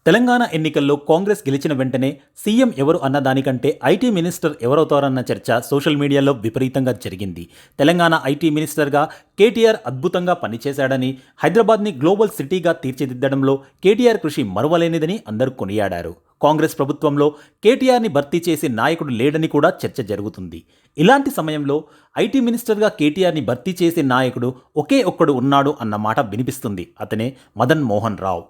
తెలంగాణ ఎన్నికల్లో కాంగ్రెస్ గెలిచిన వెంటనే సీఎం ఎవరు అన్నదానికంటే ఐటీ మినిస్టర్ ఎవరవుతారన్న చర్చ సోషల్ మీడియాలో విపరీతంగా జరిగింది. తెలంగాణ ఐటీ మినిస్టర్గా కేటీఆర్ అద్భుతంగా పనిచేశాడని, హైదరాబాద్ని గ్లోబల్ సిటీగా తీర్చిదిద్దడంలో కేటీఆర్ కృషి మరువలేనిదని అందరూ కొనియాడారు. కాంగ్రెస్ ప్రభుత్వంలో కేటీఆర్ని భర్తీ చేసే నాయకుడు లేడని కూడా చర్చ జరుగుతుంది. ఇలాంటి సమయంలో ఐటీ మినిస్టర్గా కేటీఆర్ని భర్తీ చేసే నాయకుడు ఒకే ఒక్కడు ఉన్నాడు అన్న మాట వినిపిస్తుంది. అతనే మదన్ మోహన్ రావు.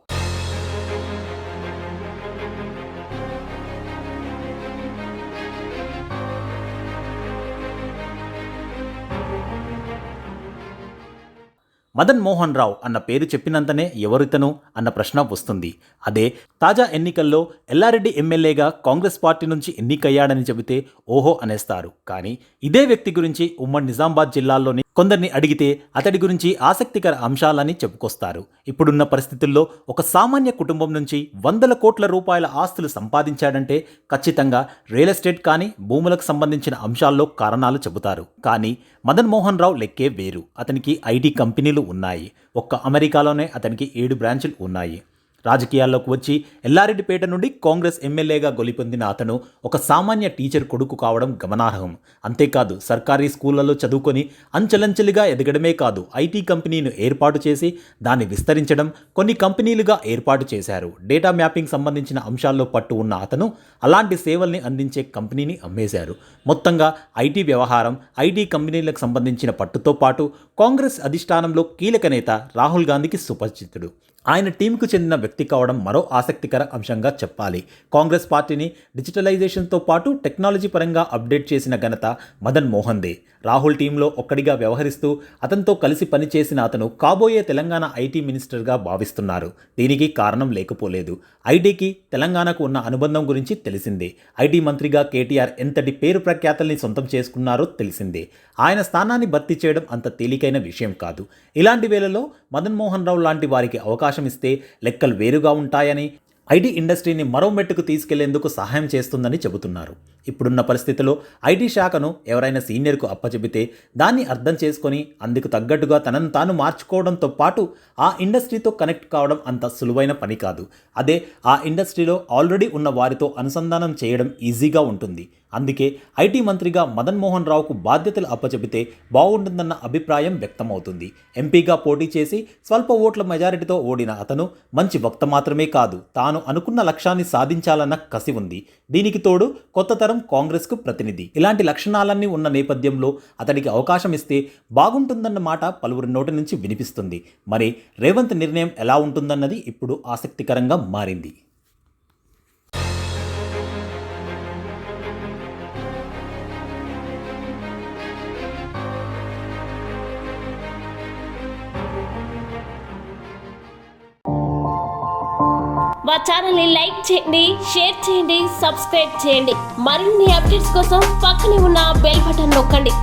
మదన్ మోహన్ రావు అన్న పేరు చెప్పినంతనే ఎవరితను అన్న ప్రశ్న వస్తుంది. అదే తాజా ఎన్నికల్లో ఎల్లారెడ్డి ఎమ్మెల్యేగా కాంగ్రెస్ పార్టీ నుంచి ఎన్నికయ్యాడని చెబితే ఓహో అనేస్తారు. కానీ ఇదే వ్యక్తి గురించి ఉమ్మడి నిజామాబాద్ జిల్లాలోని కొందరిని అడిగితే అతడి గురించి ఆసక్తికర అంశాలని చెప్పుకొస్తారు. ఇప్పుడున్న పరిస్థితుల్లో ఒక సామాన్య కుటుంబం నుంచి వందల కోట్ల రూపాయల ఆస్తులు సంపాదించాడంటే ఖచ్చితంగా రియల్ ఎస్టేట్ కానీ భూములకు సంబంధించిన అంశాల్లో కారణాలు చెబుతారు. కానీ మదన్ మోహన్ రావు లెక్కే వేరు. అతనికి ఐటీ కంపెనీలు ఉన్నాయి. ఒక్క అమెరికాలోనే అతనికి 7 బ్రాంచులు ఉన్నాయి. రాజకీయాల్లోకి వచ్చి ఎల్లారెడ్డిపేట నుండి కాంగ్రెస్ ఎమ్మెల్యేగా గెలుపొందిన అతను ఒక సామాన్య టీచర్ కొడుకు కావడం గమనార్హం. అంతేకాదు సర్కారీ స్కూళ్లలో చదువుకొని అంచెలంచెలుగా ఎదగడమే కాదు, ఐటీ కంపెనీని ఏర్పాటు చేసి దాన్ని విస్తరించడం, కొన్ని కంపెనీలుగా ఏర్పాటు చేశారు. డేటా మ్యాపింగ్ సంబంధించిన అంశాల్లో పట్టు ఉన్న అతను అలాంటి సేవల్ని అందించే కంపెనీని అమ్మేశారు. మొత్తంగా ఐటీ వ్యవహారం, ఐటీ కంపెనీలకు సంబంధించిన పట్టుతో పాటు కాంగ్రెస్ అధిష్టానంలో కీలక నేత రాహుల్ గాంధీకి సుపరిచితుడు. ఆయన టీంకు చెందిన వ్యక్తి కావడం మరో ఆసక్తికర అంశంగా చెప్పాలి. కాంగ్రెస్ పార్టీని డిజిటలైజేషన్తో పాటు టెక్నాలజీ పరంగా అప్డేట్ చేసిన ఘనత మదన్ మోహన్దే. రాహుల్ టీంలో ఒక్కడిగా వ్యవహరిస్తూ అతనితో కలిసి పనిచేసిన అతను కాబోయే తెలంగాణ ఐటీ మినిస్టర్గా భావిస్తున్నారు. దీనికి కారణం లేకపోలేదు. ఐటీకి తెలంగాణకు ఉన్న అనుబంధం గురించి తెలిసిందే. ఐటీ మంత్రిగా కేటీఆర్ ఎంతటి పేరు ప్రఖ్యాతల్ని సొంతం చేసుకున్నారో తెలిసిందే. ఆయన స్థానాన్ని భర్తీ చేయడం అంత తేలికైన విషయం కాదు. ఇలాంటి వేళలో మదన్ మోహన్ రావు లాంటి వారికి అవకాశం ఇస్తే లెక్కలు వేరుగా ఉంటాయని, ఐటీ ఇండస్ట్రీని మరో మెట్టుకు తీసుకెళ్లేందుకు సహాయం చేస్తుందని చెబుతున్నారు. ఇప్పుడున్న పరిస్థితిలో ఐటీ శాఖను ఎవరైనా సీనియర్కు అప్పచెబితే దాన్ని అర్థం చేసుకొని అందుకు తగ్గట్టుగా తనను తాను మార్చుకోవడంతో పాటు ఆ ఇండస్ట్రీతో కనెక్ట్ కావడం అంత సులువైన పని కాదు. అదే ఆ ఇండస్ట్రీలో ఆల్రెడీ ఉన్న వారితో అనుసంధానం చేయడం ఈజీగా ఉంటుంది. అందుకే ఐటీ మంత్రిగా మదన్ మోహన్ రావుకు బాధ్యతలు అప్పచెబితే బాగుంటుందన్న అభిప్రాయం వ్యక్తమవుతుంది. ఎంపీగా పోటీ చేసి స్వల్ప ఓట్ల మెజారిటీతో ఓడిన అతను మంచి వక్త మాత్రమే కాదు, తాను అనుకున్న లక్ష్యాన్ని సాధించాలన్న కసి ఉంది. దీనికి తోడు కొత్త తరం కాంగ్రెస్కు ప్రతినిధి. ఇలాంటి లక్షణాలన్నీ ఉన్న నేపథ్యంలో అతడికి అవకాశం ఇస్తే బాగుంటుందన్న మాట పలువురి నోటి నుంచి వినిపిస్తుంది. మరి రేవంత్ నిర్ణయం ఎలా ఉంటుందన్నది ఇప్పుడు ఆసక్తికరంగా మారింది. మా ఛానల్ని లైక్ చేయండి, షేర్ చేయండి, సబ్స్క్రైబ్ చేయండి. మరిన్ని అప్డేట్స్ కోసం పక్కనే ఉన్న బెల్ బటన్ నొక్కండి.